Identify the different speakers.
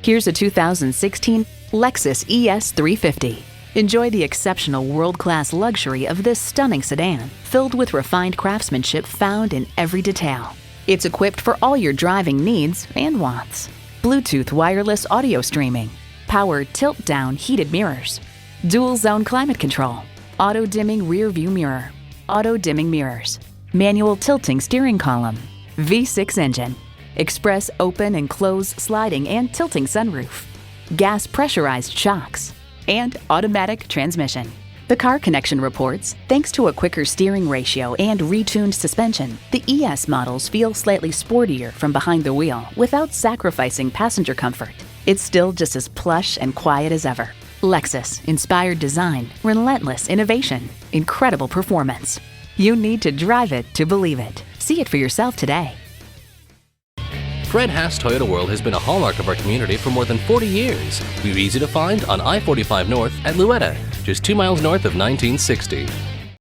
Speaker 1: Here's a 2016 Lexus ES 350. Enjoy the exceptional world-class luxury of this stunning sedan, filled with refined craftsmanship found in every detail. It's equipped for all your driving needs and wants. Bluetooth wireless audio streaming, power tilt-down heated mirrors, dual-zone climate control, auto-dimming rear-view mirror, auto-dimming mirrors, manual tilting steering column, V6 engine, express open and close sliding and tilting sunroof, gas pressurized shocks, and automatic transmission. The Car Connection reports, thanks to a quicker steering ratio and retuned suspension, the ES models feel slightly sportier from behind the wheel without sacrificing passenger comfort. It's still just as plush and quiet as ever. Lexus, inspired design, relentless innovation, incredible performance. You need to drive it to believe it. See it for yourself today.
Speaker 2: Fred Haas Toyota World has been a hallmark of our community for more than 40 years. We're easy to find on I-45 North at Louetta, just 2 miles north of 1960.